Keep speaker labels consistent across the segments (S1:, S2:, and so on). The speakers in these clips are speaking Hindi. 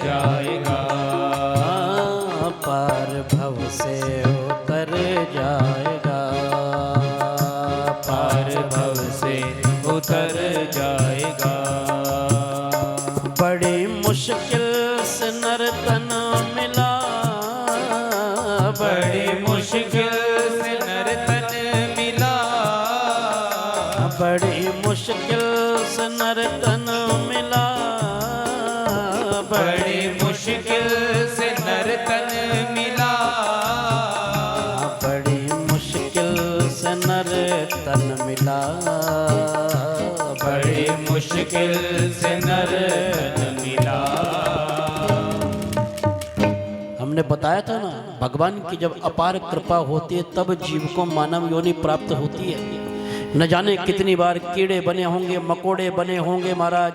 S1: जाएगा,
S2: पार भव से उतर जाएगा,
S1: पार भव से उतर जाएगा।
S2: बड़ी मुश्किल से नर तन मिला,
S1: बड़ी मुश्किल से नर तन मिला,
S2: बड़ी मुश्किल से नर तन मिला,
S1: बड़ी मुश्किल से नर तन मिला,
S2: बड़ी मुश्किल से नर तन मिला,
S1: बड़ी मुश्किल से नर तन मिला।
S2: हमने बताया था ना, भगवान की जब अपार कृपा होती है तब जीव को मानव योनि प्राप्त होती है। न जाने कितनी बार कीड़े बने होंगे, मकोड़े बने होंगे महाराज,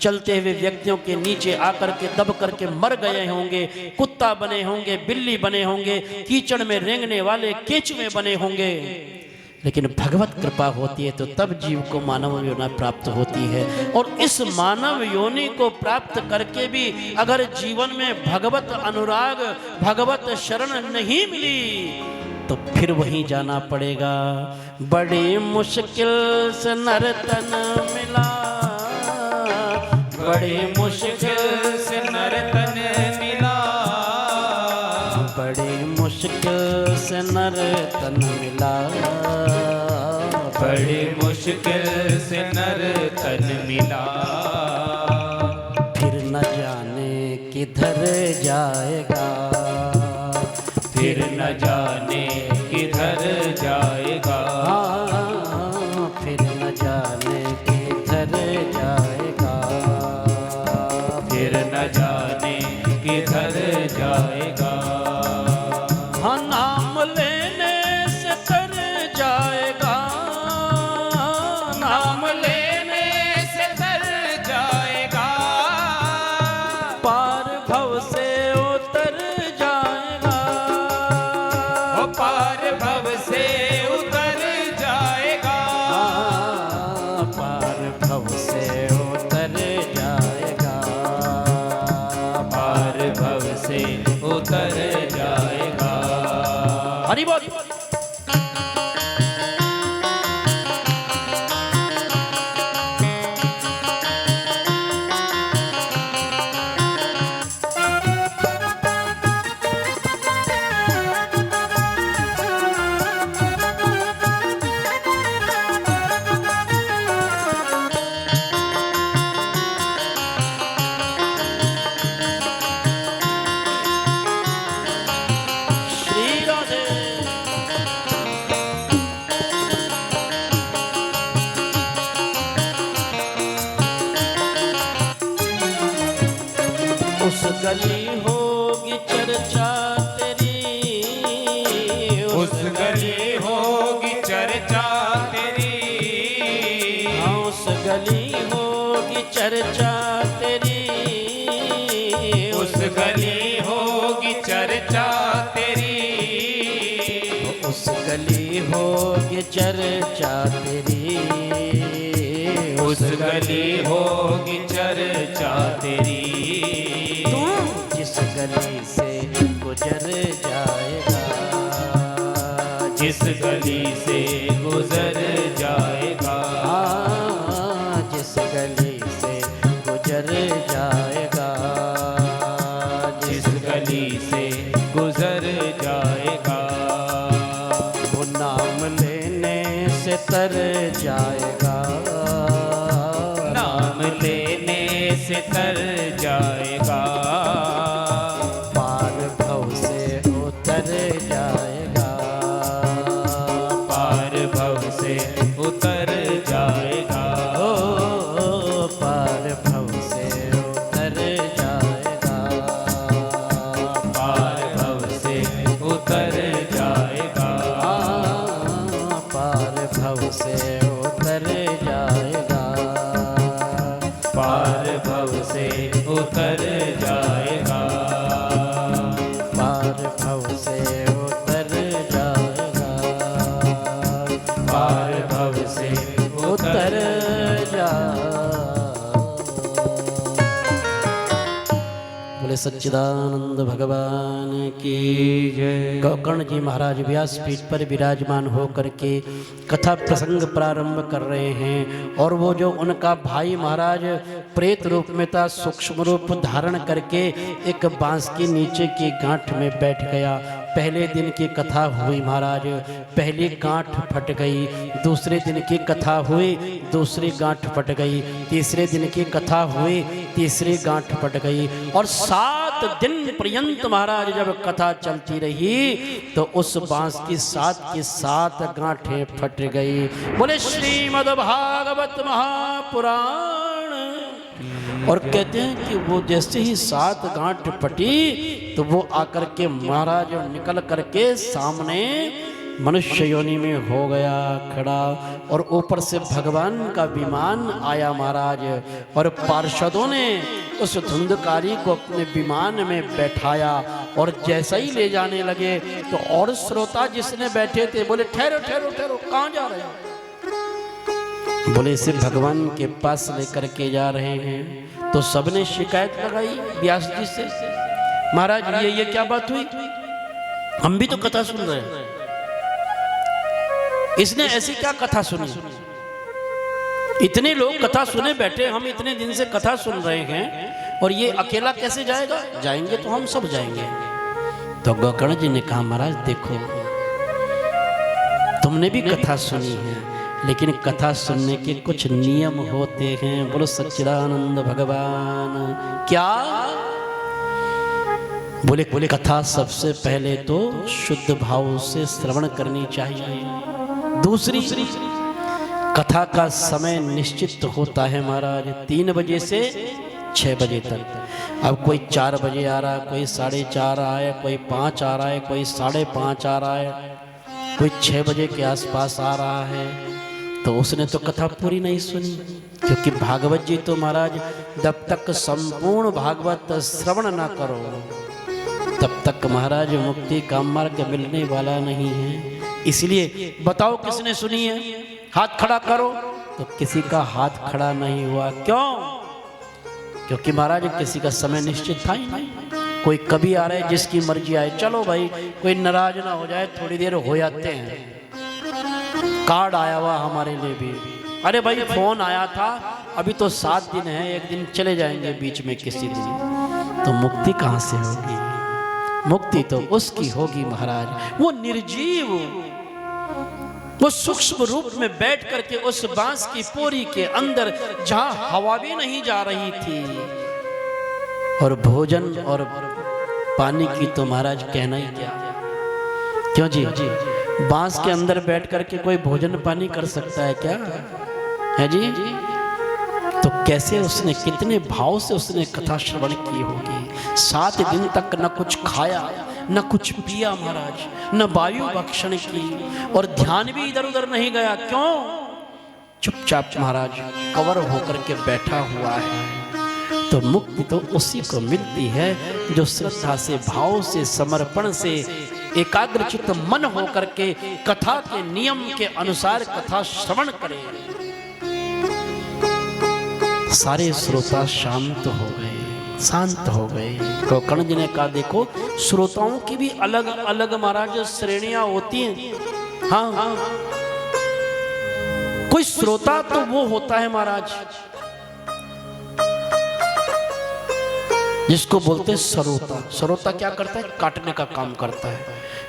S2: चलते हुए व्यक्तियों के नीचे आकर के दब करके मर गए होंगे, कुत्ता बने होंगे, बिल्ली बने होंगे, कीचड़ में रेंगने वाले केचुए बने होंगे, लेकिन भगवत कृपा होती है तो तब जीव को मानव योनि प्राप्त होती है। और इस मानव योनि को प्राप्त करके भी अगर जीवन में भगवत अनुराग, भगवत शरण नहीं मिली तो फिर वहीं जाना पड़ेगा। बड़ी मुश्किल से नर तन मिला,
S1: बड़ी मुश्किल से नर तन मिला,
S2: बड़ी मुश्किल से नर तन मिला,
S1: बड़ी मुश्किल से नर तन मिला।
S2: फिर न जाने किधर जाएगा,
S1: फिर न जाने किधर जाएगा,
S2: फिर न जाने किधर जाएगा,
S1: फिर न जाने किधर जाएगा।
S2: हाँ नाम लेने से तर जाएगा,
S1: नाम लेने से तर जाएगा,
S2: पार भव से उतर जाएगा,
S1: वो पार भव से उतर जाएगा,
S2: पार भव से उतर जाएगा,
S1: पार भव से उतर जाएगा।
S2: हरि बोल। श्री राधे। उस गली होगी चर्चा तेरी,
S1: उस गली होगी चर्चा तेरी,
S2: हाँ उस गली होगी चर्चा तेरी,
S1: उस गली होगी चर्चा तेरी,
S2: उस गली होगी चर्चा तेरी,
S1: उस गली होगी चर्चा तेरी।
S2: तू जिस गली से गुजर जाएगा,
S1: जिस गली से गुजर जाएगा,
S2: जिस गली से गुजर जाएगा,
S1: जिस गली से गुजर जाएगा,
S2: वो नाम लेने से तर जाएगा,
S1: नाम लेने से तर जाएगा,
S2: पार भव से उतर जाएगा,
S1: पार भव से उतर जाएगा,
S2: ओ पार भव से उतर जाएगा,
S1: पार भव से उतर जाएगा,
S2: पार भव से उतर जाएगा,
S1: पार भव से उतर जाएगा,
S2: पार भव से उतर जाएगा,
S1: पार भव से
S2: उतर जा। बोले सच्चिदानंद भगवान की
S1: जय।
S2: गोकर्ण जी महाराज व्यासपीठ पर विराजमान होकर के कथा प्रसंग प्रारंभ कर रहे हैं। और वो जो उनका भाई महाराज प्रेत रूप में था, सूक्ष्म रूप धारण करके एक बांस के नीचे की गांठ में बैठ गया। पहले दिन की कथा हुई महाराज, पहली गांठ फट गई। दूसरे दिन की कथा हुई, दूसरी गांठ फट गई। तीसरे दिन की कथा हुई, तीसरी गांठ फट गई। और 7 दिन पर्यंत महाराज जब कथा चलती रही तो उस बांस की 7 गांठें फट गई। बोले श्रीमद् भागवत महापुराण। और कहते हैं कि वो जैसे ही 7 गांठ फटी तो वो आकर के महाराज निकल करके सामने मनुष्य योनि में हो गया खड़ा। और ऊपर से भगवान का विमान आया महाराज, और पार्षदों ने उस धुंधकारी को अपने विमान में बैठाया। और जैसा ही ले जाने लगे तो और श्रोता जिसने बैठे थे बोले ठहरो ठहरो ठहरो, कहाँ जा रहे हो? बोले इसे भगवान के पास लेकर के जा रहे हैं। तो सबने शिकायत लगाई व्यास जी से, महाराज ये क्या बात हुई? हम भी तो कथा सुन रहे हैं, इसने ऐसी क्या कथा सुनी? इतने लोग कथा सुने बैठे, हम इतने दिन से कथा सुन रहे हैं और ये अकेला कैसे जाएगा? जाएंगे तो हम सब जाएंगे। तो गोकर्ण जी ने कहा महाराज देखो, तुमने भी कथा सुनी है, लेकिन कथा सुनने के कुछ नियम होते हैं। बोलो सच्चिदानंद भगवान। क्या? बोले कथा सबसे पहले तो शुद्ध भाव से श्रवण करनी चाहिए। दूसरी, कथा का समय निश्चित होता है महाराज, 3 बजे से 6 बजे तक। अब कोई 4 बजे आ रहा है, कोई 4:30 आ रहा है, कोई 5 आ रहा है, कोई 5:30 आ रहा है, कोई 6 बजे के आसपास आ रहा है, तो उसने तो कथा पूरी नहीं सुनी। क्योंकि भागवत जी तो महाराज जब तक संपूर्ण भागवत श्रवण ना करो तब तक महाराज मुक्ति का मार्ग मिलने वाला नहीं है। इसलिए बताओ किसने सुनी है? हाथ खड़ा करो। तो किसी का हाथ खड़ा नहीं हुआ। क्यों? क्योंकि महाराज किसी का समय निश्चित था ही नहीं। कोई कभी आ रहा है, जिसकी मर्जी आए, चलो भाई कोई नाराज ना हो जाए, थोड़ी देर हो जाते हैं। कार्ड आया हुआ हमारे लिए भी, अरे भाई फोन आया था, अभी तो 7 दिन है, एक दिन चले जाएंगे बीच में किसी दिन। तो मुक्ति कहाँ से होगी? मुक्ति तो उसकी होगी महाराज, वो निर्जीव, वो सूक्ष्म रूप में बैठ करके उस बांस की पोरी के अंदर, जहां हवा भी नहीं जा रही थी, और भोजन और पानी की तो महाराज कहना ही क्या। क्यों जी? बांस के अंदर बैठ करके कोई भोजन पानी कर सकता है क्या? है जी? तो कैसे उसने, कितने भाव से उसने कथा श्रवण की होगी। 7 दिन तक न कुछ खाया, न कुछ पिया महाराज, न वायु भक्षण की, और ध्यान भी इधर उधर नहीं गया। क्यों? चुपचाप महाराज कवर होकर के बैठा हुआ है। तो मुक्ति तो उसी को मिलती है जो श्रद्धा से, भाव से, समर्पण से, एकाग्रचित मन होकर के कथा के नियम के अनुसार कथा श्रवण करे। सारे श्रोता शांत हो गए, शांत हो गए। गोकर्ण जी ने कहा देखो, श्रोताओं की भी अलग अलग महाराज श्रेणियां होती हैं। हाँ, कोई श्रोता तो वो होता है महाराज जिसको बोलते हैं सरोता। सरोता क्या करता है? काटने का काम करता है।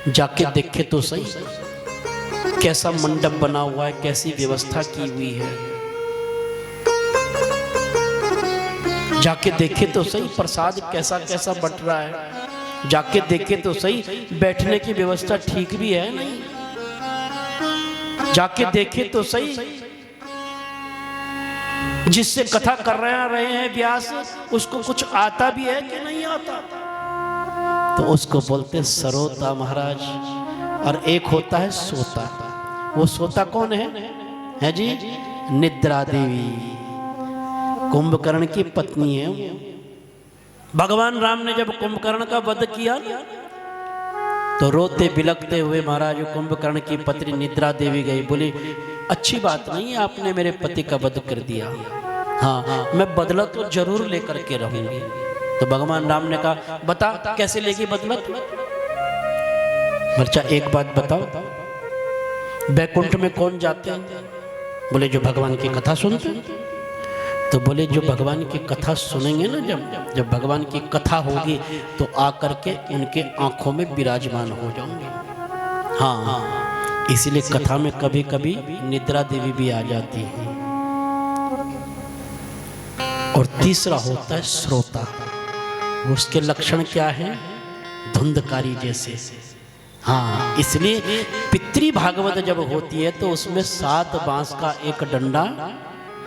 S2: जाके देखे तो सही कैसा मंडप बना हुआ है, कैसी व्यवस्था की हुई है। जाके देखे तो सही प्रसाद कैसा कैसा बट रहा है। जाके देखे तो सही बैठने की व्यवस्था ठीक भी है नहीं। जाके देखे तो सही जिससे कथा कर रहे हैं व्यास, उसको कुछ आता भी है कि नहीं आता। तो उसको बोलते सरोता महाराज। और एक होता है सोता। वो सोता कौन है जी? निद्रा देवी, कुंभकर्ण की पत्नी है। भगवान राम ने जब कुंभकर्ण का वध किया तो रोते बिलखते हुए महाराज कुंभकर्ण की पत्नी निद्रा देवी गई। बोली अच्छी बात नहीं है, आपने मेरे पति का वध कर दिया। हाँ, मैं बदला तो जरूर लेकर के रहूंगी। तो भगवान राम ने कहा बता कैसे लेगी बदला तू? बच्चा एक बात बताओ, बैकुंठ में कौन जाते हैं? बोले जो भगवान की कथा सुनते हैं। तो बोले जो भगवान की कथा सुनेंगे ना, जब भगवान की कथा होगी तो आकर के उनके आंखों में विराजमान हो जाओगे। हाँ, इसीलिए कथा में कभी कभी निद्रा देवी भी आ जाती है। और तीसरा होता है श्रोता। उसके लक्षण क्या है? धुंधकारी जैसे। हाँ, इसलिए पितृ भागवत जब होती है तो उसमें 7 बांस का एक डंडा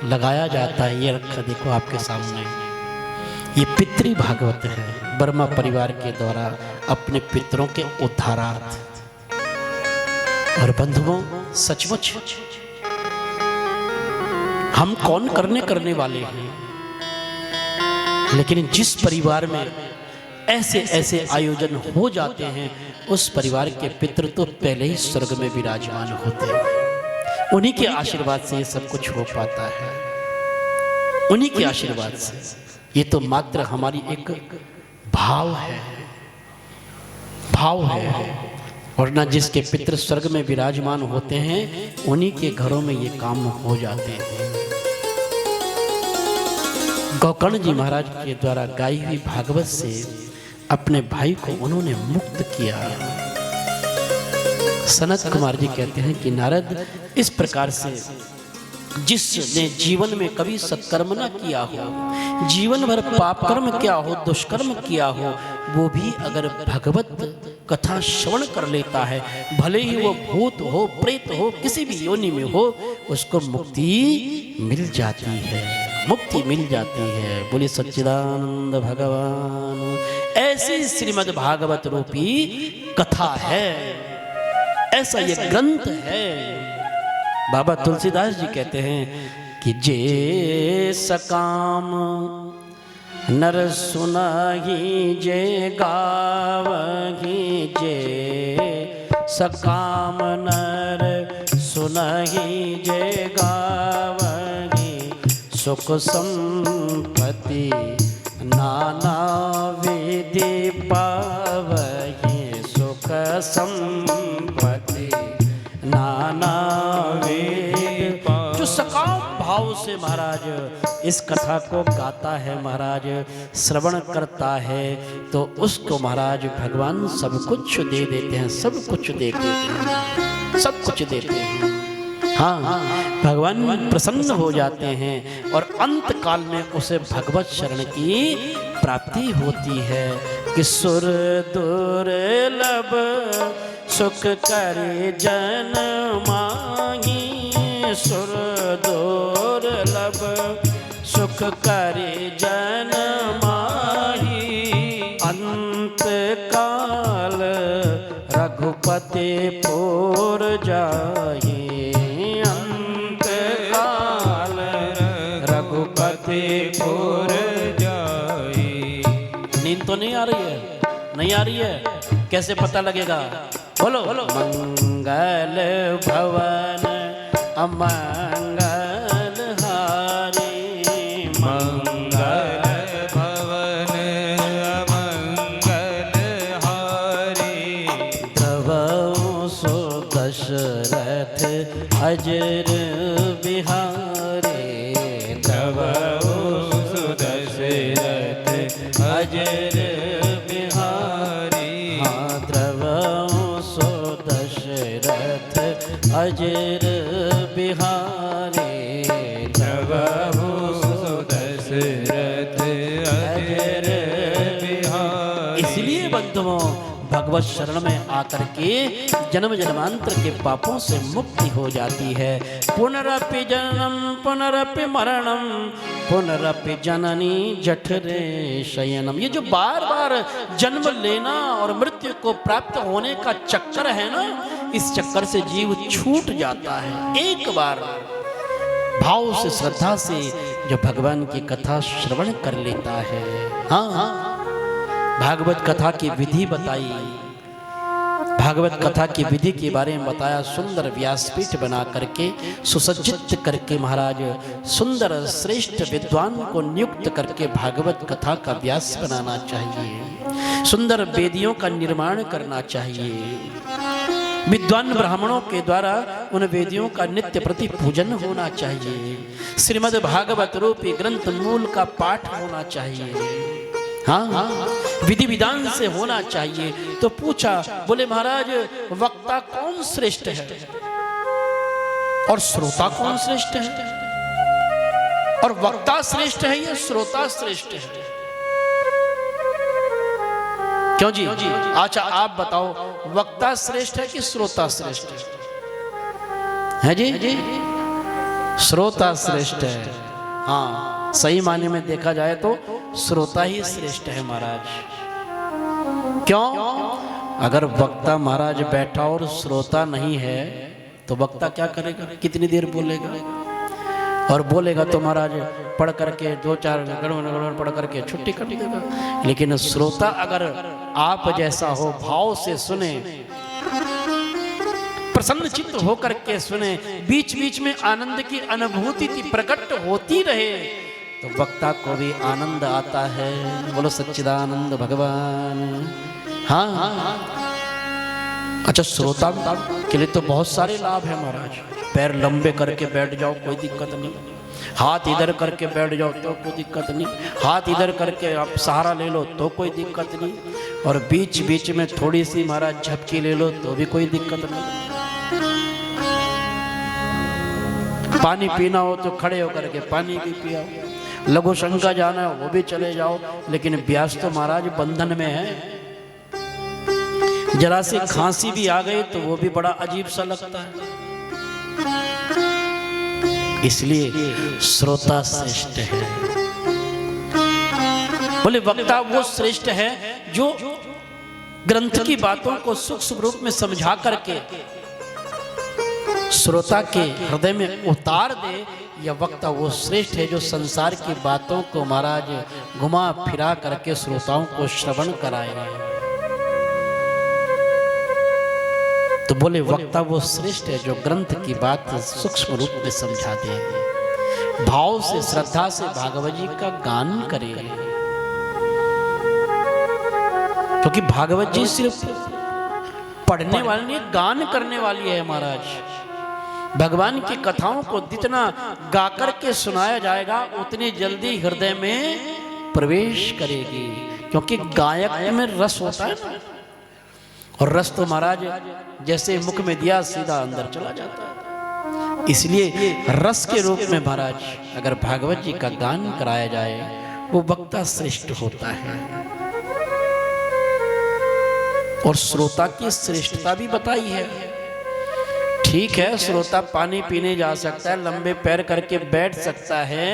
S2: लगाया जाता है। ये रखा देखो आपके सामने, ये पितृ भागवत है। वर्मा परिवार के द्वारा अपने पितरों के उद्धारार्थ। और बंधुओं, सचमुच हम कौन करने वाले हैं, लेकिन जिस परिवार में ऐसे ऐसे आयोजन हो जाते हैं उस परिवार के पितृ तो पहले ही स्वर्ग में विराजमान होते हैं। उन्हीं के आशीर्वाद से ये सब कुछ हो पाता है, उन्हीं के आशीर्वाद से। ये तो मात्र हमारी एक भाव है, भाव है। और ना जिसके पितृ स्वर्ग में विराजमान होते हैं उन्हीं के घरों में ये काम हो जाते हैं। गोकर्ण जी महाराज के द्वारा गाई हुई भागवत से अपने भाई को उन्होंने मुक्त किया। सनत कुमार जी कहते हैं कि नारद, इस प्रकार से जिसने जीवन में कभी सत्कर्म न किया हो, जीवन भर पाप कर्म किया हो, दुष्कर्म किया हो, वो भी अगर भगवत कथा श्रवण कर लेता है, भले ही वो भूत हो, प्रेत हो, किसी भी योनि में हो, उसको मुक्ति मिल जाती है, मुक्ति मिल जाती है। बोले सच्चिदानंद भगवान। ऐसी श्रीमद् भागवत रूपी कथा है, ऐसा ये ग्रंथ है। बाबा तुलसीदास जी कहते हैं कि जे सकाम नर सुनाही, जे गावही, जे सकाम नर सुनाही, जे गावही, सुख संपत्ति नाना विधि पावही, सुख संपत्ति नाना विधि। जो सकाम भाव से महाराज इस कथा को गाता है, महाराज श्रवण करता है, तो उसको महाराज भगवान सब कुछ दे देते हैं, सब कुछ दे देते हैं, सब कुछ देते हैं। हाँ, भगवान प्रसन्न हो जाते हैं और अंत काल में उसे भगवत शरण की प्राप्ति होती है। कि सुर दुर्लभ सुख करे जन माही, सुर दुर्लभ सुख करे जन माही, अंत काल रघुपति पुर जाही, अंत काल रघुपति पुर जाही। नींद तो नहीं आ रही है? नहीं आ रही है? कैसे पता लगेगा? बोलो बोलो। मंगल भवन अमंगल हारी, मंगल भवन अमंगल हारी, द्रवौ सो दशरथ अजर बिहारी, द्रवौ सो दशरथ अजर बिहारी, हाँ द्रवौ सो दशरथ अजर बिहारी, द्रवौ सो दशरथ अजर बिहारी। इसलिए बंधुओं, भगवत शरण में आकर के जन्म जन्मांतर के पापों से मुक्ति हो जाती है। पुनरपि जन्म पुनरपि मरणम, पुनरपि जननी जठरे शयनम। ये जो बार बार जन्म लेना और मृत्यु को प्राप्त होने का चक्कर है ना, इस चक्कर से जीव छूट जाता है। एक बार भाव से, श्रद्धा से जो भगवान की कथा श्रवण कर लेता है। हाँ, भागवत कथा की विधि बताई, भागवत कथा की विधि के बारे में बताया। सुंदर व्यासपीठ बना करके सुसज्जित करके महाराज सुंदर श्रेष्ठ विद्वान को नियुक्त करके भागवत कथा का व्यास बनाना चाहिए। सुंदर वेदियों का निर्माण करना चाहिए। विद्वान ब्राह्मणों के द्वारा उन वेदियों का नित्य प्रति पूजन होना चाहिए। श्रीमद् भागवत रूपी ग्रंथ मूल का पाठ होना चाहिए। हाँ, विधि विधान से होना चाहिए। तो पूछा, बोले महाराज वक्ता कौन श्रेष्ठ है और श्रोता कौन श्रेष्ठ है? और वक्ता श्रेष्ठ है या श्रोता श्रेष्ठ है? क्यों जी? अच्छा आप बताओ, वक्ता श्रेष्ठ है कि श्रोता श्रेष्ठ है जी? श्रोता श्रेष्ठ है। हाँ, सही मायने में देखा जाए तो श्रोता ही श्रेष्ठ है महाराज। क्यों? अगर वक्ता महाराज बैठा और श्रोता नहीं है तो वक्ता क्या करेगा? कितनी देर बोलेगा? और बोलेगा तो महाराज पढ़ करके 2-4 गड़बड़ पढ़ करके छुट्टी कर देगा। लेकिन श्रोता अगर आप जैसा हो, भाव से सुने, प्रसन्न चित्त होकर के सुने, बीच बीच में आनंद की अनुभूति प्रकट होती रहे, तो वक्ता को भी आनंद आता है। बोलो सच्चिदानंद भगवान। हाँ, अच्छा श्रोता के लिए तो बहुत सारे लाभ है महाराज। पैर लंबे करके बैठ जाओ कोई दिक्कत नहीं, हाथ इधर करके बैठ जाओ तो कोई दिक्कत नहीं, हाथ इधर करके आप सहारा ले लो तो कोई दिक्कत नहीं, और बीच बीच में थोड़ी सी महाराज झपकी ले लो तो भी कोई दिक्कत नहीं। पानी पीना हो तो खड़े होकर के पानी भी पियाओ, लघु शंका जाना है वो भी चले जाओ। लेकिन व्यास तो महाराज बंधन में है। जरा सी खांसी भी आ गई तो वो भी बड़ा अजीब सा लगता है। इसलिए श्रोता श्रेष्ठ है। बोले वक्ता वो श्रेष्ठ है जो ग्रंथ की बातों को सूक्ष्म रूप में समझा करके श्रोता के हृदय में उतार दे, या वक्ता वो श्रेष्ठ है जो संसार की बातों को महाराज घुमा फिरा करके श्रोताओं को श्रवण कराए। तो बोले वक्ता वो श्रेष्ठ है जो ग्रंथ की बात सूक्ष्म रूप में समझा दे, भाव से श्रद्धा से भागवत जी का गान करे। क्योंकि भागवत जी सिर्फ पढ़ने वाली नहीं, गान करने वाली है महाराज। भगवान की कथाओं को जितना गाकर के सुनाया जाएगा उतनी जल्दी हृदय में प्रवेश करेगी। क्योंकि गायक में रस होता है ना, और रस तो महाराज जैसे मुख में दिया सीधा अंदर चला जाता है। इसलिए रस के रूप में महाराज अगर भागवत जी का गान कराया जाए वो वक्ता श्रेष्ठ होता है। और श्रोता की श्रेष्ठता भी बताई है। ठीक है, श्रोता पानी पीने जा सकता है, लंबे पैर करके बैठ सकता है,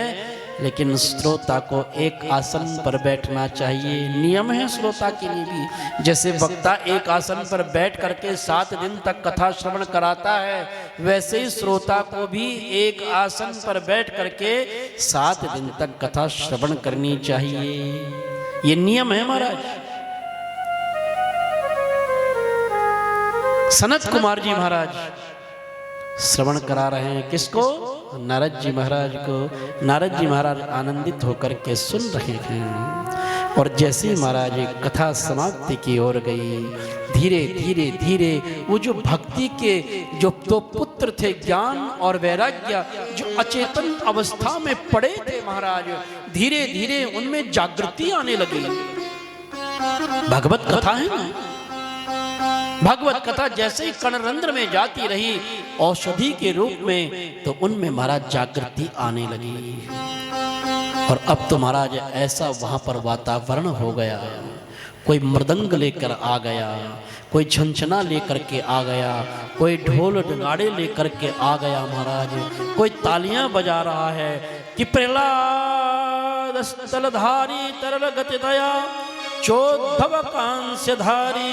S2: लेकिन श्रोता को एक आसन पर बैठना चाहिए। नियम है श्रोता के लिए भी। जैसे वक्ता एक आसन पर बैठ करके 7 दिन तक कथा श्रवण कराता है, वैसे ही श्रोता को भी एक आसन पर बैठ करके 7 दिन तक कथा श्रवण करनी चाहिए। ये नियम है महाराज। सनत कुमार जी महाराज श्रवण करा रहे हैं किसको? नारद जी महाराज को। नारद जी महाराज आनंदित होकर के सुन रहे हैं। और जैसे महाराज कथा समाप्ति की ओर गई, धीरे धीरे धीरे वो जो भक्ति के जो 2 पुत्र थे, ज्ञान और वैराग्य, जो अचेतन अवस्था में पड़े थे महाराज, धीरे धीरे उनमें जागृति आने लगी। भगवत कथा है ना, भगवत कथा जैसे ही कर्णरंध्र में जाती रही औषधि के रूप में, तो उनमें महाराज जागृति आने लगी। और अब तो महाराज ऐसा वहां पर वातावरण हो गया, कोई मृदंग लेकर आ गया, कोई छंछना लेकर के आ गया, कोई ढोल नगाड़े लेकर के आ गया महाराज, कोई तालियां बजा रहा है कि प्रहलाद स्थलधारी तरल गति दया चोद्भव कांस्यधारी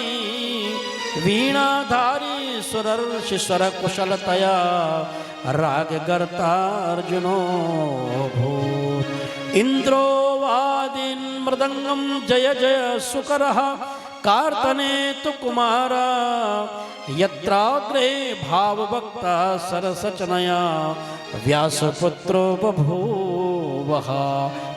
S2: वीणाधारी सुरर्षि स्वर कुशलतया राग गर्तार्जुनो भूत इंद्रो वादिन मृदंगम जय जय सुकरः कार्तने तु कुमारा यत्राग्रे भाववक्ता सरसचनया व्यासपुत्रो बभूवः।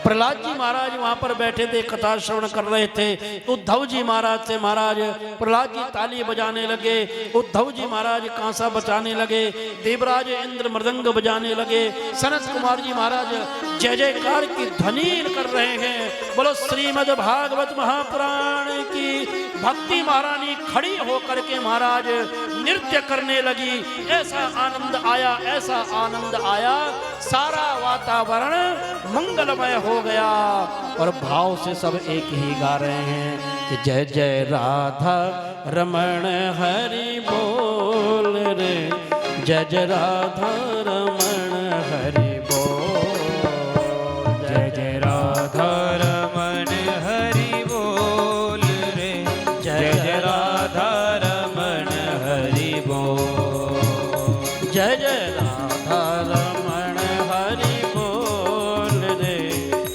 S2: प्रहलाद जी महाराज वहां पर बैठे थे, कथा श्रवण कर रहे थे। उद्धव जी महाराज से महाराज प्रहलाद जी ताली बजाने लगे, उद्धव जी महाराज कांसा बजाने लगे, देवराज इंद्र मृदंग बजाने लगे, सनत कुमार जी महाराज जय जयकार की ध्वनि कर रहे हैं। बोलो श्रीमद् भागवत महापुराण की। भक्ति महारानी खड़ी होकर के महाराज नृत्य करने लगी। ऐसा आनंद आया, ऐसा आनंद आया, सारा वातावरण मंगलमय हो गया। और भाव से सब एक ही गा रहे हैं कि जय जय राधा रमण हरि बोल रे, जय जय राधा रमण हरि बोल,
S1: जय जय राधा रमण हरि बोल रे, जय जय राधा रमण हरि बोल,
S2: जय जय राधा रमण हरि बोल रे,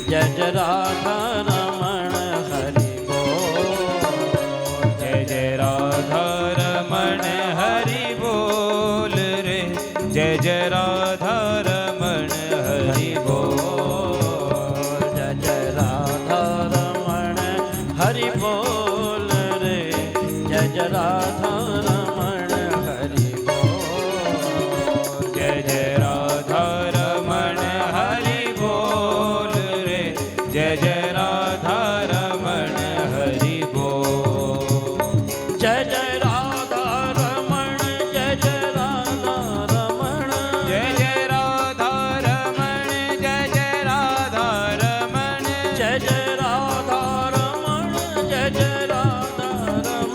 S2: जय जय राधा रमण हरि बोल,
S1: जय जय राधा रमण हरि बोल रे, जय जय राधा रमण हरि बोल,
S2: जय जय राधा रमण हरि बोल रे, जय जय राधा रमण हरि बोल,
S1: जय जय राधा रमण हरि बोल रे, जय जय राधा रमण हरि बोल,
S2: जय जय राधा रमण, जय जय राधा रमण,
S1: जय जय राधा रमण, जय जय राधा रमण,
S2: जय जय राधा रमण, जय जय राधा रमण,
S1: जय जय राधा रमण,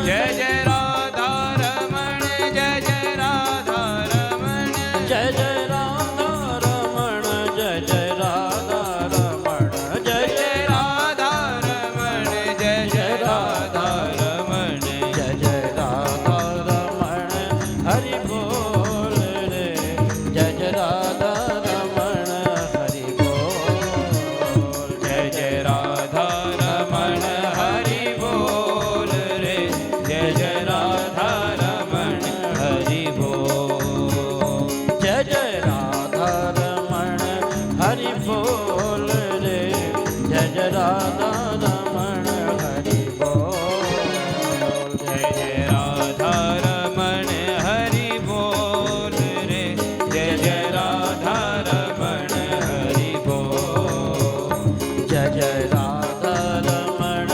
S1: जय जय राधा रमण,
S2: जय जय राधा रमण, जय जय राधा रमण, जय
S1: जय जय राधा रमण, जय जय राधा रमण,
S2: जय जय राधा रमण हरि बोल रे, जय जय राधा रमण हरि बोल,
S1: जय जय राधा रमण हरि बोल रे, जय जय राधा रमण हरि बोल,
S2: जय जय राधा रमण हरि बोल रे, जय जय राधा रमण हरि बोल,
S1: जय जय राधा रमण हरि बोल रे, जय जय राधा रमण हरि बोल,
S2: जय जय राधा रमण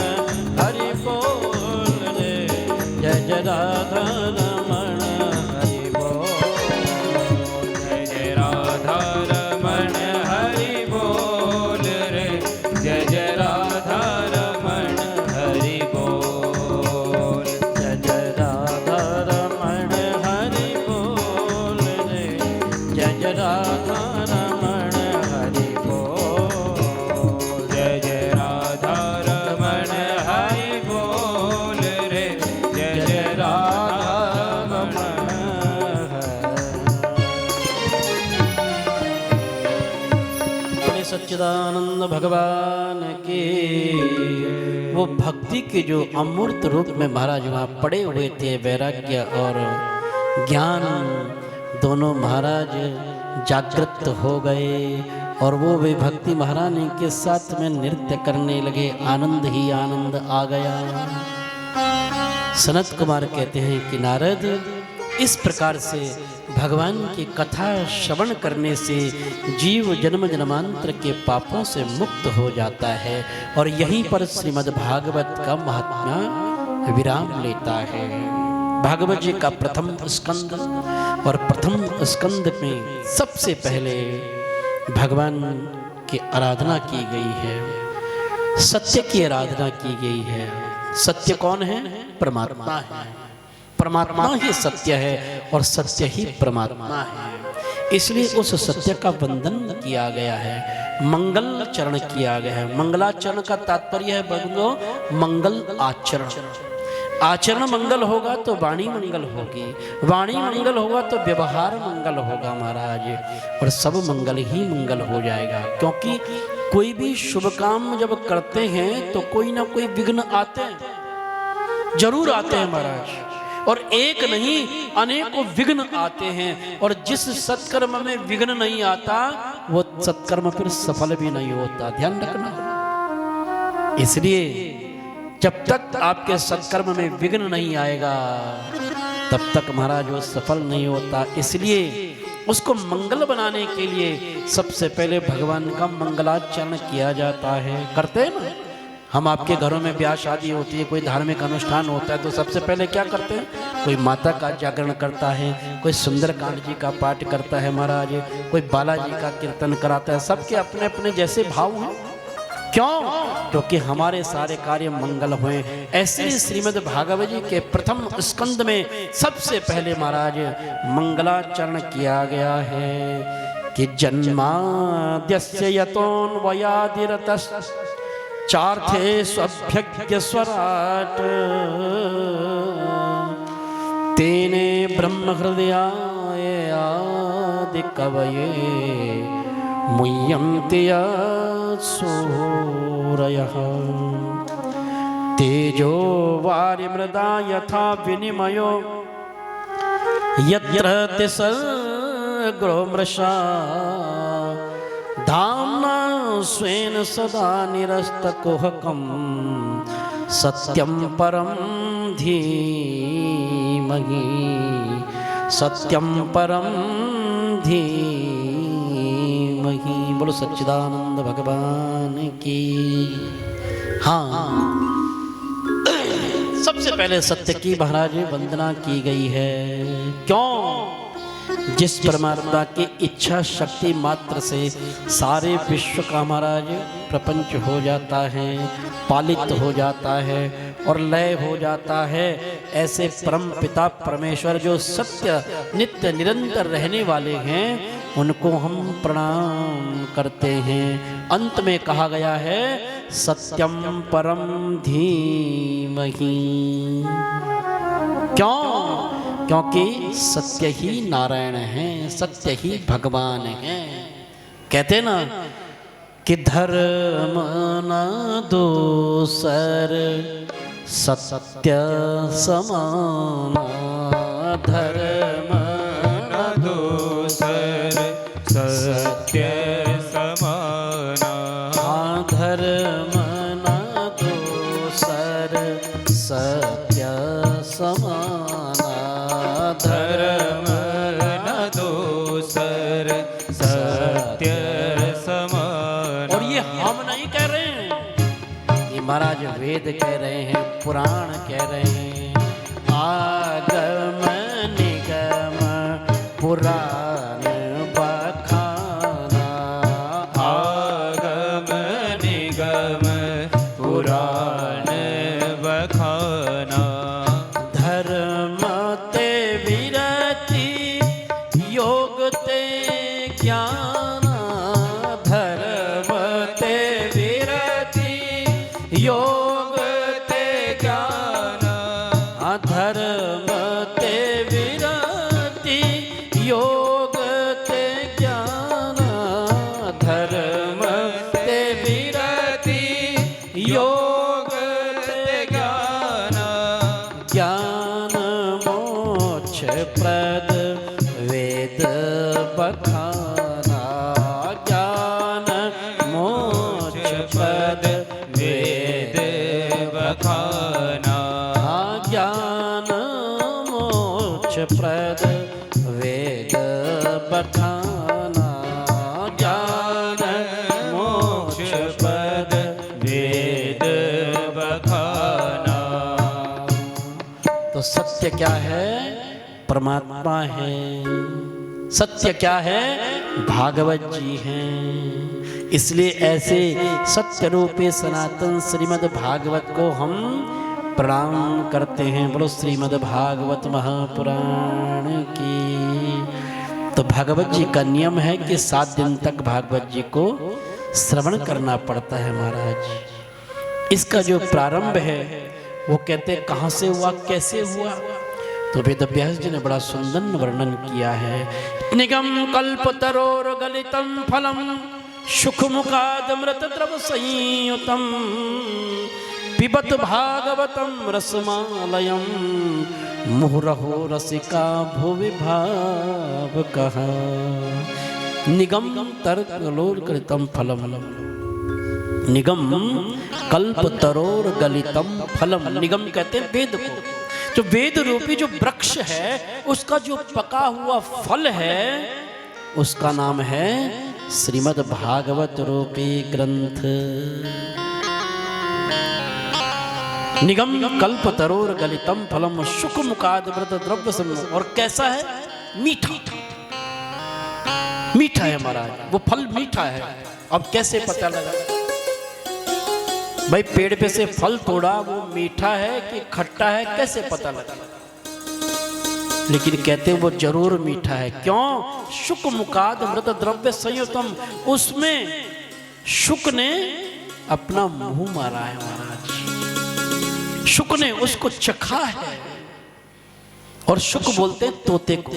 S2: हरि बोल रे, जय जय राधा रमण हरि बोल,
S1: जय जय राधा रमण हरि बोल रे, जय जय राधा रमण हरि बोल,
S2: जय जय राधा रमण हरि बोल रे, जय जय राधा रमण हरि बोल,
S1: जय जय राधा रमण हरि बोल रे, जय जय राधा रमण।
S2: बोले सच्चिदानंद भगवान की। वो भक्ति के जो अमूर्त रूप में महाराज वहाँ पड़े हुए थे, वैराग्य और ज्ञान दोनों महाराज जागृत हो गए और वो भी भक्ति महारानी के साथ में नृत्य करने लगे। आनंद ही आनंद आ गया। सनत कुमार कहते हैं कि नारद, इस प्रकार से भगवान की कथा श्रवण करने से जीव जन्म जन्मांतर के पापों से मुक्त हो जाता है और यहीं पर श्रीमद् भागवत का महात्म्य विराम लेता है। भागवत जी का प्रथम स्कंद और प्रथम स्कंद में सबसे पहले भगवान की आराधना की गई है, सत्य की आराधना की गई है। सत्य कौन है? परमात्मा है। परमात्मा ही सत्य है और सत्य ही परमात्मा है। इसलिए उस सत्य का वंदन किया गया है, मंगल चरण किया गया है। मंगलाचरण का तात्पर्य है बंधुओं, मंगल आचरण। आचरण मंगल होगा तो वाणी मंगल होगी, वाणी मंगल होगा तो व्यवहार मंगल होगा महाराज, और सब मंगल ही मंगल हो जाएगा। क्योंकि कोई भी शुभ काम जब करते हैं तो कोई ना कोई विघ्न आते हैं। जरूर आते हैं महाराज, और एक नहीं अनेकों विघ्न आते हैं, और जिस सत्कर्म में विघ्न नहीं आता वो सत्कर्म फिर सफल भी नहीं होता, ध्यान रखना। इसलिए जब तक आपके सत्कर्म में विघ्न नहीं आएगा तब तक महाराज वो सफल नहीं होता। इसलिए उसको मंगल बनाने के लिए सबसे पहले भगवान का मंगलाचरण किया जाता है। करते हैं ना हम, आपके घरों में ब्याह शादी होती है, कोई धार्मिक अनुष्ठान होता है, तो सबसे पहले क्या करते हैं? कोई माता का जागरण करता है, कोई सुंदरकांड जी का पाठ करता है महाराज, कोई बालाजी का कीर्तन कराता है। सबके अपने अपने जैसे भाव हैं। क्यों? क्योंकि हमारे सारे कार्य मंगल हुए। ऐसे ही श्रीमद् भागवत जी के प्रथम स्कंद में सबसे पहले महाराज मंगलाचरण किया गया है कि जन्माद्यस्य यतोऽन्वयादिरतश्च चार्थे स्वभ्यग्य स्वराट तेने ब्रह्म हृदयाय आदि कवये मुह्यन्ति सूरयः तेजो वारिमृदा यथा विनिमयो यत्र तिसर्गो मृषा धाम्ना स्वेन सदा निरस्तकुहकं सत्यं परं धीमहि सत्यं परं धीमहि। बोलो सच्चिदानंद भगवान की। हाँ, सबसे पहले सत्य की महाराज वंदना की गई है। क्यों? जिस परमात्मा की इच्छा शक्ति मात्र से सारे विश्व का महाराज प्रपंच हो जाता है, पालित हो जाता है और लय हो जाता है, ऐसे परम पिता परमेश्वर जो सत्य नित्य निरंतर रहने वाले हैं उनको हम प्रणाम करते हैं। अंत में कहा गया है सत्यम परम धीमहि। क्यों? क्योंकि सत्य ही नारायण है, सत्य ही भगवान है। कहते ना कि धर्म न दूसर सत्य समान, धर्म
S1: न दूसर सत्य समाना,
S2: धर्म न दूसर सत्य समान,
S1: धर्म न दूसर सत्य समान।
S2: और ये हम नहीं कह रहे हैं, ये महाराज वेद कह रहे हैं, पुराण कह रहे हैं। आगम निगम पुराण बखाना,
S1: आगम निगम पुराण बखाना,
S2: धर्म ते विरति योग ते ज्ञान, धर्म ते विरति योग ते ज्ञान, धर्म ते विरति योग ते ज्ञान, धर्म ते विरति योग ते ज्ञान, ज्ञान मोक्ष प्रद वेद बखाना, ज्ञान मोक्ष प्रद
S1: वेद बखाना,
S2: ज्ञान मोक्ष प्रद वेद बखाना, ज्ञान मोक्ष प्रद
S1: वेद बखाना।
S2: तो सत्य क्या है? परमात्मा है। सत्य क्या है? भागवत जी हैं। इसलिए ऐसे सत्य रूपी सनातन श्रीमद् भागवत को हम प्रणाम करते हैं। बोलो श्रीमद् भागवत महापुराण की। तो भागवत जी का नियम है कि 7 दिन तक भागवत जी को श्रवण करना पड़ता है महाराज। इसका जो प्रारंभ है वो कहते कहाँ से हुआ, कैसे हुआ? तो वेद व्यास जी ने बड़ा सुंदर वर्णन किया है। निगम कल्पतरोर गलितम फलम सुख मुखादमृत द्रव संयुतम पिबत भागवतम रसमालयम मुहुरहो रसिका भुवि भाव कहा निगम तर्क लोल कृतम फलम निगम कल्प तरोर गलितम फलम। निगम कहते हैं वेद को, जो वेद रूपी जो वृक्ष है उसका जो पका हुआ फल है उसका नाम है श्रीमद् भागवत रूपी ग्रंथ। निगम कल्प तरोर गलितम फलम शुक मुकाद व्रत द्रव्य सम। और कैसा है? मीठा, मीठा है महाराज, वो फल मीठा है। अब कैसे पता लगा भाई पेड़ पे से फल तोड़ा वो मीठा है कि खट्टा है, कैसे पता लगा? लेकिन कहते हैं वो जरूर मीठा है। क्यों? शुक मुकाद मृत द्रव्य संयुतम, उसमें शुक ने अपना मुंह मारा है महाराज, शुक ने उसको चखा है। और शुक बोलते हैं तोते को,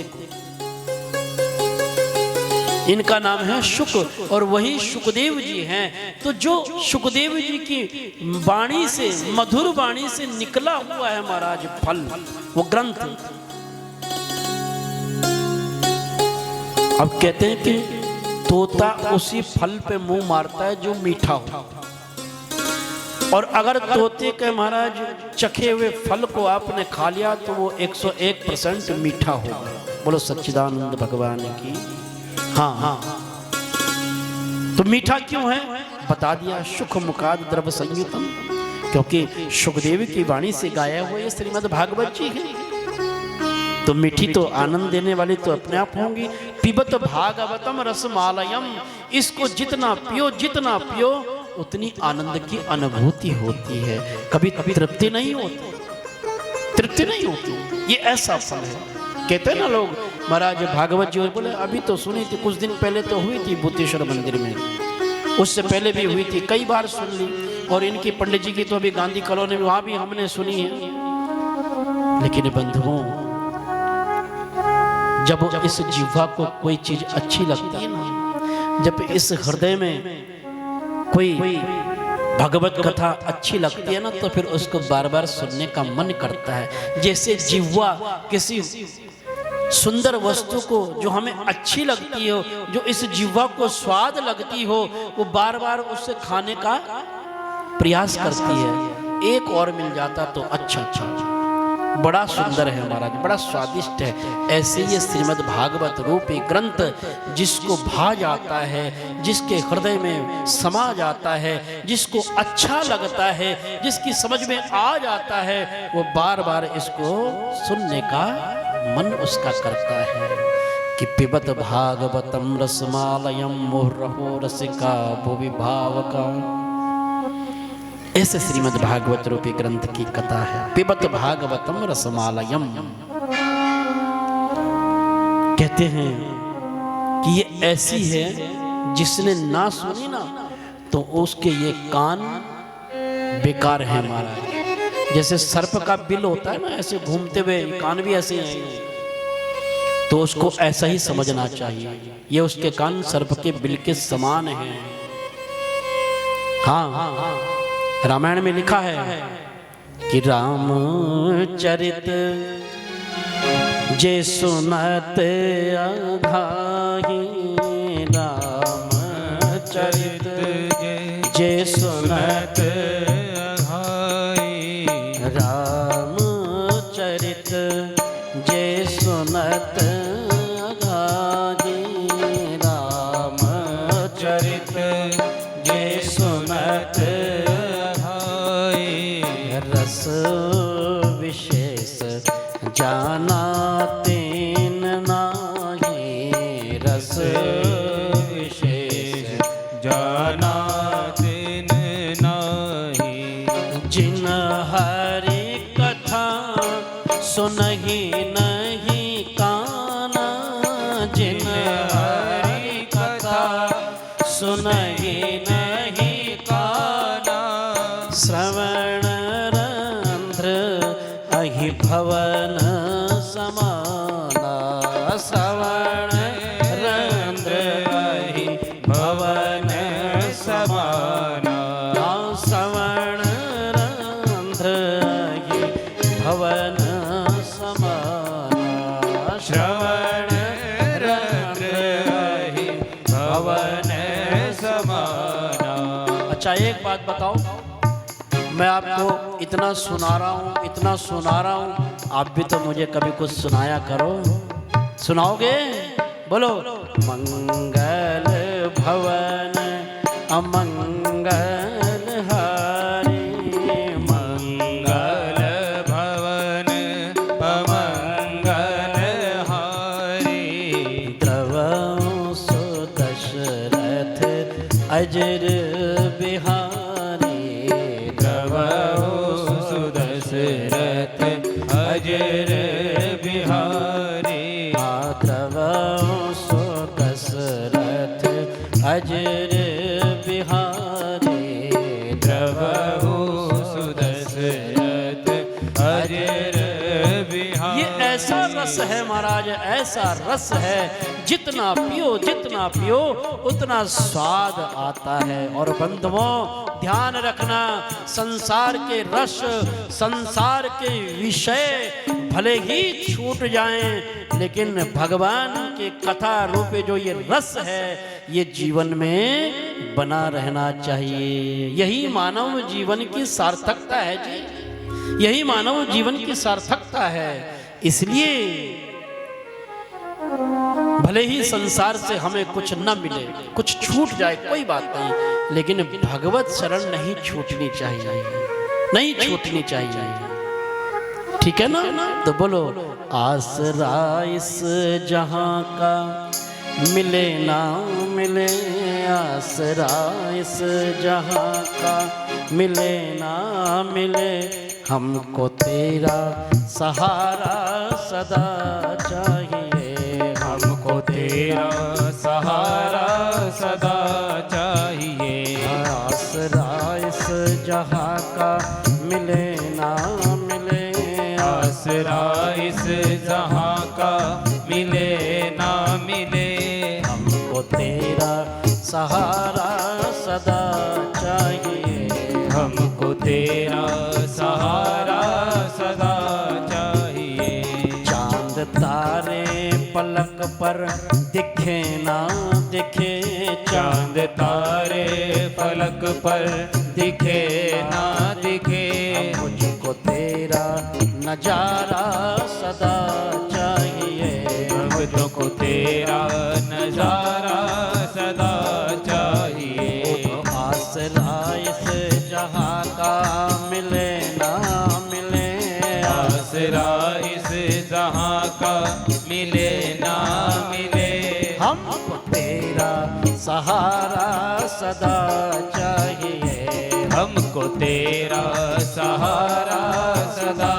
S2: इनका नाम है शुक और वही शुकदेव जी हैं। तो जो शुकदेव जी की वाणी से, मधुर वाणी से निकला हुआ है महाराज फल, वो ग्रंथ। अब कहते हैं कि तोता उसी फल पे मुंह मारता है जो मीठा हो, और अगर तोते के महाराज चखे हुए फल को आपने खा लिया तो वो 101% मीठा होगा। बोलो सच्चिदानंद भगवान की। हाँ हाँ, तो मीठा क्यों है? बता दिया, सुख मुकाद द्रव्य संयुतम, क्योंकि सुखदेव की वाणी से गाया हुआ ये श्रीमद् भागवत जी है। तो मीठी तो आनंद देने वाली तो अपने आप होंगी। पिबत भागवतम रसमालयम, इसको जितना जितना पियो उतनी आनंद की अनुभूति होती है। कभी तृप्ति नहीं होती, तृप्ति नहीं होती। ये ऐसा फल है। कहते हैं ना लोग, महाराज भागवत जी बोले अभी तो सुनी थी, कुछ दिन पहले तो हुई थी भूतेश्वर मंदिर में, उससे पहले भी हुई थी, कई बार सुन ली। और इनकी पंडित जी की तो अभी गांधी कॉलोनी में वहां भी हमने सुनी है। लेकिन बंधुओं, जब इस जीवा को कोई चीज अच्छी लगती है ना, जब इस हृदय में कोई भगवत कथा अच्छी लगती है ना, तो फिर उसको बार बार सुनने का मन करता है। जैसे जिह्वा किसी सुंदर वस्तु को जो हमें अच्छी लगती हो, जो इस जिह्वा को स्वाद लगती हो, वो बार बार उससे खाने का प्रयास करती है। एक और मिल जाता तो अच्छा, बड़ा सुंदर है महाराज, बड़ा स्वादिष्ट है। ऐसे ये श्रीमद् भागवत रूपी ग्रंथ जिसको भा जाता है, जिसके हृदय में समा जाता है, जिसको अच्छा लगता है, जिसकी समझ में आ जाता है, वो बार बार इसको सुनने का मन उसका करता है। कि पिबत भागवतम रसमालयम मुहुरहो रसिका भुवि भावका। ऐसे श्रीमद् भागवत रूपी ग्रंथ की कथा है। पिबत भागवतम रसमालयम, कहते हैं कि ये ऐसी है जिसने ना सुनी ना तो उसके ये कान बेकार है महाराज। जैसे सर्प का बिल होता है ना, ऐसे घूमते हुए कान भी ऐसे हैं, तो उसको ऐसा ही समझना चाहिए। ये उसके कान सर्प के बिल के समान हैं। हाँ, रामायण में लिखा है कि रामचरित जे सुनत अघाही, रामचरित जे सुनत अघाही, रामचरित जे सुनत अघाही, रामचरित जे सुनत रस विशेष जाना तेन नाही, रस विशेष जाना तेन नाही। जिन हरि कथा सुनहि नहीं काना, जिन हरि कथा सुनहि नहीं काना, श्रवण अहि भवन समाना, श्रवण रंध्र अहि भवन समाना, श्रवण भवन समाना।
S1: श्रवण रंध्र ही भवन समाना।
S2: अच्छा एक बात बताओ, मैं आपको इतना सुना रहा हूँ, इतना सुना रहा हूँ, आप भी तो मुझे कभी कुछ सुनाया करो। सुनाओगे? बोलो। मंगल भवन अमंगल हारी,
S1: मंगल भवन अमंगल हारी।
S2: द्रवंसु दशरथ अजर बिहारी,
S1: द्रवंसु दशरथ अजर बिहारी।
S2: द्रवंसु दशरथ अजर बिहारी,
S1: द्रवंसु दशरथ अजर बिहारी।
S2: ये ऐसा रस है महाराज, ऐसा रस है, जितना पियो उतना स्वाद आता है। और बंधुओं ध्यान रखना, संसार के रस, संसार के विषय भले ही छूट जाएं, लेकिन भगवान के कथा रूपे जो ये रस है, ये जीवन में बना रहना चाहिए। यही मानव जीवन की सार्थकता है जी, यही मानव जीवन की सार्थकता है। इसलिए भले ही संसार से हमें कुछ न मिले, कुछ छूट जाए, कोई बात नहीं, लेकिन भगवत शरण नहीं छूटनी चाहिए, नहीं छूटनी चाहिए। ठीक है ना? तो बोलो। आसरा इस जहां का मिले ना मिले, आसरा इस जहां का मिले ना मिले, हमको तेरा सहारा सदा चाहिए,
S1: हमको तेरा सहारा सदा चाहिए।
S2: आसरा इस जहां का मिले ना मिले,
S1: आसरा इस जहां का मिले ना मिले,
S2: हमको तेरा सहारा सदा चाहिए,
S1: हमको तेरा सहारा सदा चाहिए।
S2: चांद तारे पलक पर दिखे ना दिखे,
S1: चांद तारे फलक पर दिखे ना दिखे,
S2: मुझको तेरा नजारा सदा चाहिए,
S1: मुझको तेरा नजारा सदा चाहिए।
S2: आसरा इस जहां का मिले ना मिले,
S1: आसरा इस जहां का मिले ना मिले,
S2: हमको तेरा सहारा सदा चाहिए,
S1: हमको तेरा सहारा सदा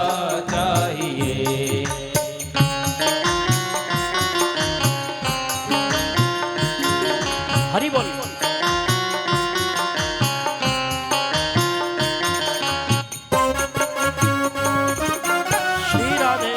S1: चाहिए।
S2: हरि बोल। श्री राधे।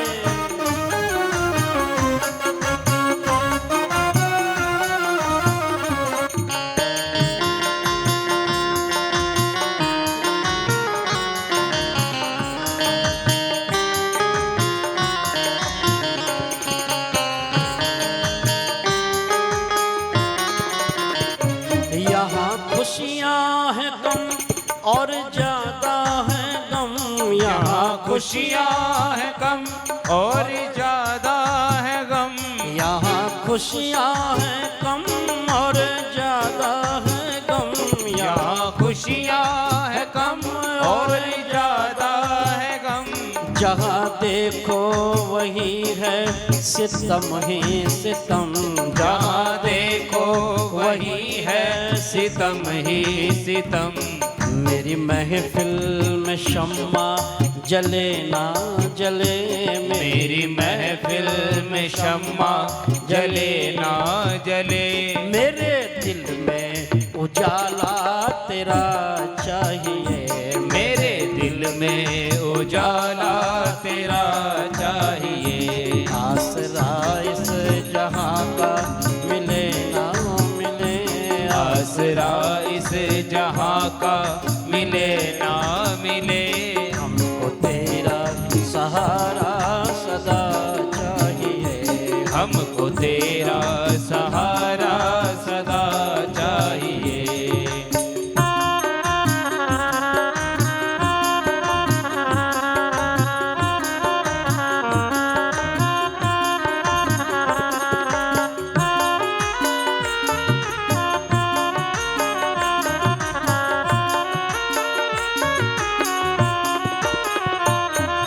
S2: यहाँ खुशियाँ हैं कम और ज्यादा है गम, यहाँ
S1: खुशियाँ हैं कम और ज्यादा है गम,
S2: यहाँ खुशियाँ हैं कम और ज्यादा है गम,
S1: यहाँ खुशियाँ हैं कम और ज्यादा है गम,
S2: जहाँ देखो वही है सितम ही सितम,
S1: जहाँ देखो वही है सितम ही सितम।
S2: मेरी महफिल में शम्मा जले ना जले,
S1: मेरी महफिल में शम्मा जले ना जले,
S2: मेरे दिल में उजाला तेरा चाहिए,
S1: मेरे दिल में उजाला तेरा चाहिए।
S2: आसरा इस जहां का मिले ना मिले,
S1: आसरा इस जहां का मिले ना मिले,
S2: हमको तेरा सहारा सदा चाहिए,
S1: हमको तेरा सहारा सदा चाहिए।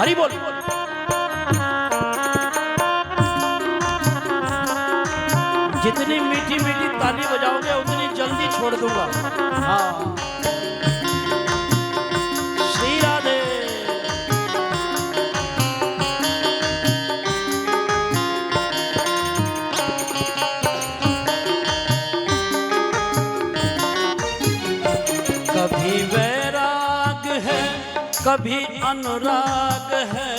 S2: हरि बोल। जितनी मीठी मीठी ताली बजाओगे उतनी जल्दी छोड़ दूंगा। हाँ, श्री राधे। कभी वैराग है, कभी अनुराग है,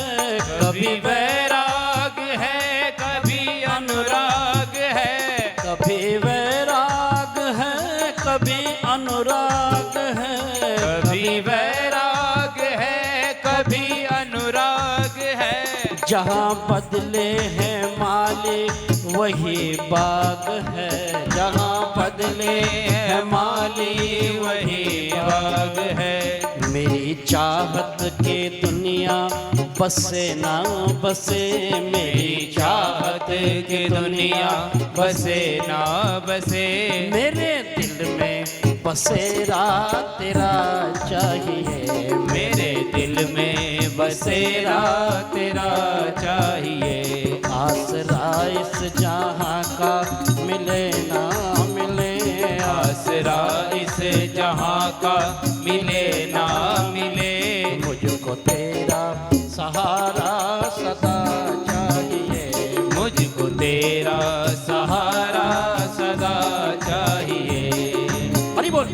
S1: कभी वैराग है, कभी अनुराग है,
S2: कभी वैराग है, कभी अनुराग है,
S1: कभी वैराग है, कभी अनुराग है।
S2: जहाँ बदले हैं माली वही बाग है, जहाँ बदले हैं माली
S1: वही बाग है।
S2: मेरी चाहत के दुनिया बसे ना बसे, मेरी
S1: चाहत की दुनिया बसे ना बसे,
S2: मेरे दिल में बसेरा तेरा चाहिए,
S1: मेरे दिल में बसेरा तेरा चाहिए।
S2: आसरा इस जहाँ का मिले ना मिले,
S1: आसरा इस जहाँ का मिले ना मिले,
S2: मुझको तेरा सहारा सदा चाहिए,
S1: मुझको तेरा सहारा सदा चाहिए।
S2: हरि बोल।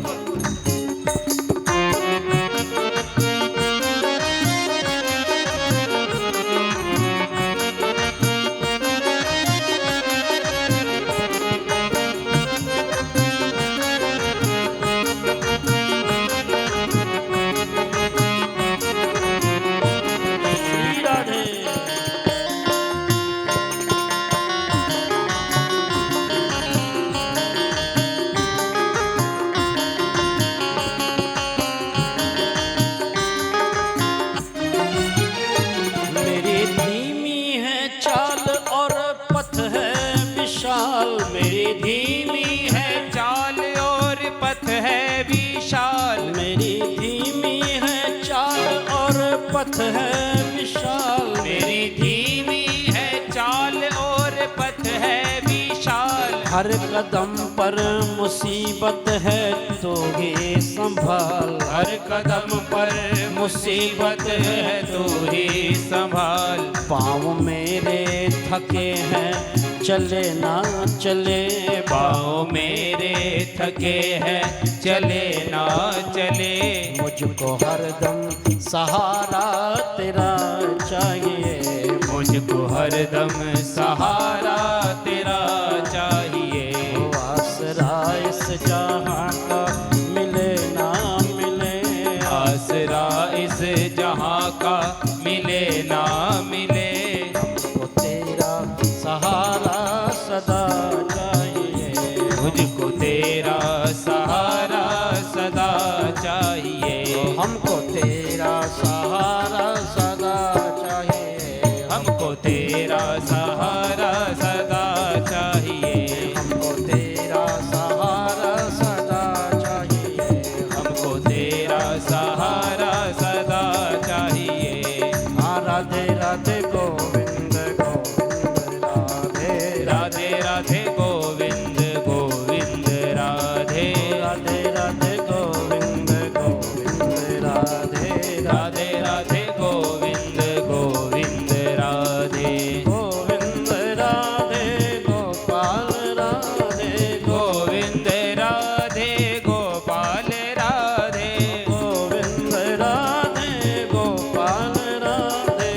S2: श्री राधे। मेरी धीमी है चाल और पथ है विशाल, मेरी धीमी
S1: है चाल और पथ है विशाल,
S2: मेरी धीमी है चाल और पथ है विशाल,
S1: मेरी धीमी है चाल और पथ है विशाल।
S2: हर कदम पर मुसीबत है तो ही संभाल,
S1: हर कदम पर मुसीबत है तू ही संभाल।
S2: पाँव मेरे थके हैं चले ना चले,
S1: पाँव मेरे थके हैं चले ना चले,
S2: मुझको हरदम सहारा तेरा चाहिए,
S1: मुझको हरदम सहारा तेरा चाहिए।
S2: आसरा इस जहाँ का मिले ना मिले,
S1: आसरा इस जहाँ का मिले ना मिले,
S2: हमको तेरा सहारा सदा चाहिए,
S1: मुझको तेरा सहारा सदा चाहिए।
S2: हमको तेरा सहारा सदा चाहिए,
S1: हमको तेरा सहारा सदा चाहिए,
S2: हमको तेरा सहारा सदा चाहिए,
S1: हमको तेरा सहारा सदा चाहिए।
S2: हाँ राधे राधे गोविंद गोविंद राधे
S1: राधे राधे गोविंद गोविंद राधे,
S2: राधे राधे गोविंद गोविंद राधे
S1: राधे राधे गोविंद गोविंद राधे,
S2: गोविंद राधे गोपाल राधे
S1: गोविंद राधे गोपाल राधे,
S2: गोविंद राधे गोपाल राधे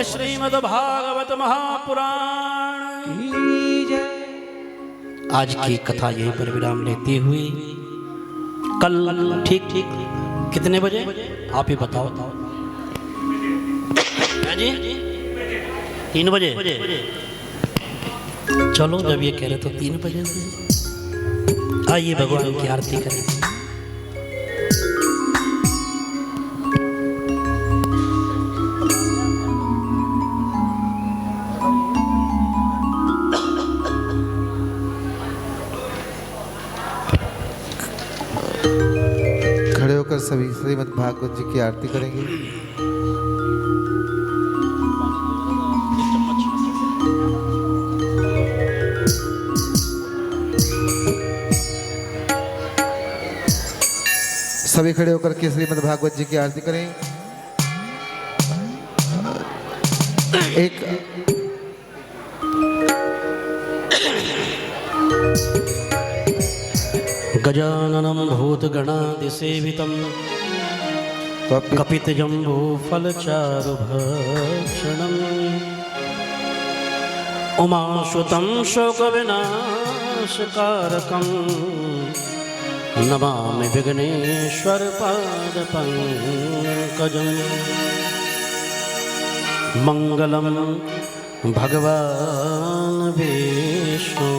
S2: श्रीमद्भागवत महापुराण
S1: की जय।
S2: आज की कथा यहीं पर विराम लेते हुए कल ठीक कितने बजे आप ही बताओ जी 3 बजे चलो जब ये कह रहे तो 3 बजे से आइए भगवान की आरती करें।
S3: खड़े होकर सभी श्रीमद् भागवत जी की आरती करेंगे। सभी खड़े होकर के श्रीमद् भागवत जी की आरती करें। एक
S2: गजाननं भूतगणादिसेवितं कपितजम्बूफलचारुभक्षणम् उमासुतं शोकविनाशकारकं नमामि विघ्नेश्वरपादपङ्कजम्। मङ्गलं भगवान् विष्णु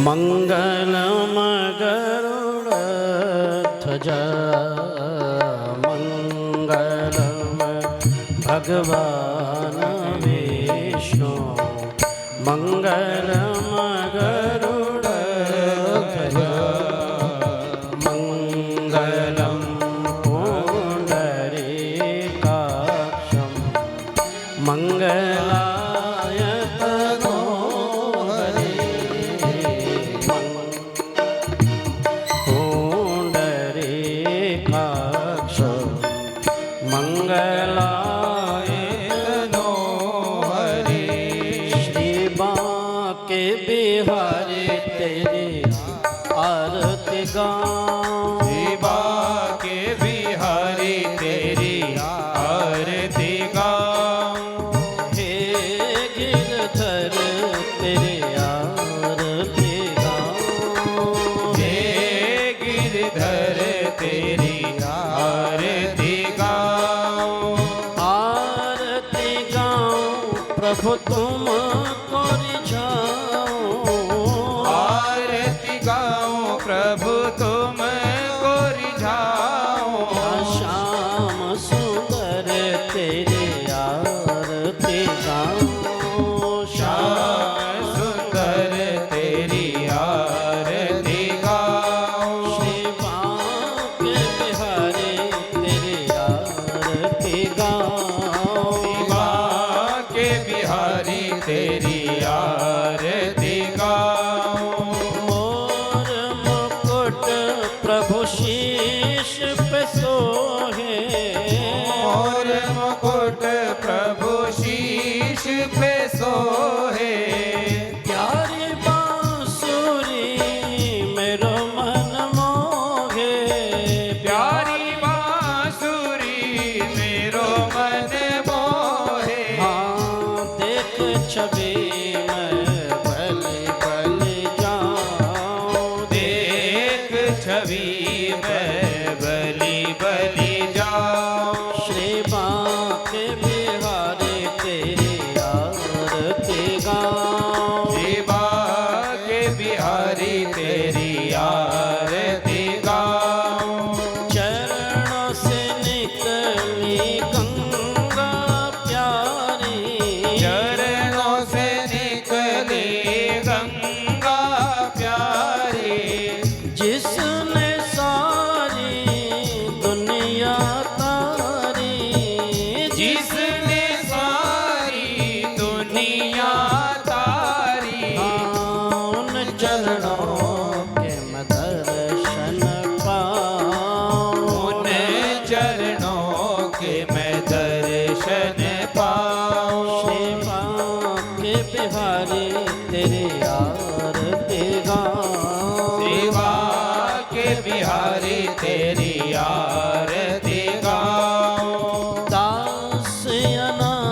S2: मंगलम गरुड़ध्वजा मंगलम भगवान विष्णु मंगलम गरुड़ध्वजा मंगलम पुंडरीकाक्षं मंगलाय प्रभु तुम कोरि जाओ
S1: आरती गाओ प्रभु तुम कोरि जाओ
S2: श्याम सुंदर तेरे आरती गाओ
S1: श्याम सुंदर तेरी आरती गाओ
S2: श्री बांके बिहारी तेरे आरती गाओ
S1: बिहारी तेरी आरती गाओ।
S2: मोर मुकुट प्रभु शीश पे सोहे
S1: मोर मुकुट प्रभु शीश पे सोहे
S2: प्यारी बांसुरी मेरो मन मोहे
S1: प्यारी बांसुरी मेरो मन मोहे
S2: देख छवि मैं भले भले जाऊं
S1: देख छवि मैं बलि बलि जाऊं
S2: श्री बांके बिहारी तेरी आरती गाऊं
S1: शिवा के बिहारी तेरी आरती गाऊं
S2: चरणों से निकली गंगा प्यारी
S1: चरणों से निकली गंगा प्यारी
S2: जिसने सारी दुनिया तारी
S1: जिसने सारी दुनिया तारी
S2: उन चरणों के मैं दर्शन पाऊं
S1: उन चरणों के मैं दर्शन पाऊं
S2: श्री बांके बिहारी तेरी आरती गाऊं
S1: शिवा के बिहारी तेरी आरती गाऊं
S2: दास अनाथ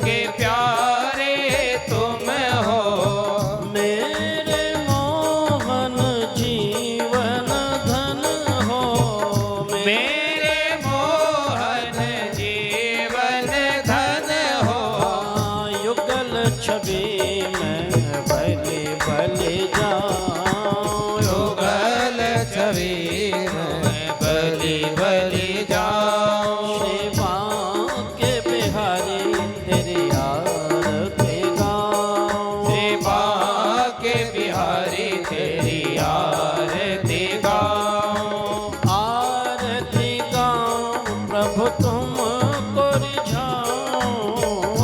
S1: के प्यारे तुम हो,
S2: मेरे मोहन जीवन धन हो,
S1: मेरे मोहन जीवन धन हो।
S2: युगल छवि में भले भले जाऊं,
S1: युगल छवि में बलि बलि जाऊं।
S2: श्री बांके बिहारी तेरी आरती गाऊं,
S1: श्री बांके बिहारी तेरी आरती गाऊं।
S2: आरती गाऊं प्रभु तुमको रिझाऊं,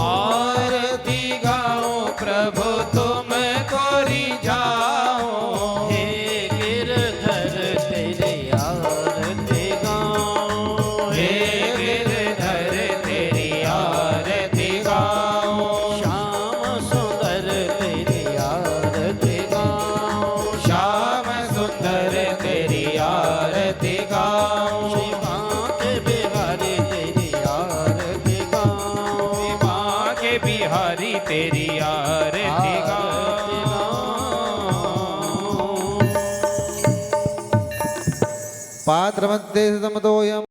S1: आरती गाऊं प्रभु तुमको रिझाऊं।
S2: हे गिरधर तेरी आरती गाऊं,
S1: हे गिरधर तेरी आरती गाऊं।
S2: श्याम सुंदर तेरी आरती गाऊं,
S1: श्याम सुंदर तेरी आरती गाऊं।
S2: श्री बांके बिहारी तेरी आरती गाऊं,
S1: बांके बिहारी तेरी आरती गाऊं।
S3: पात्र मध्ये समतोयम्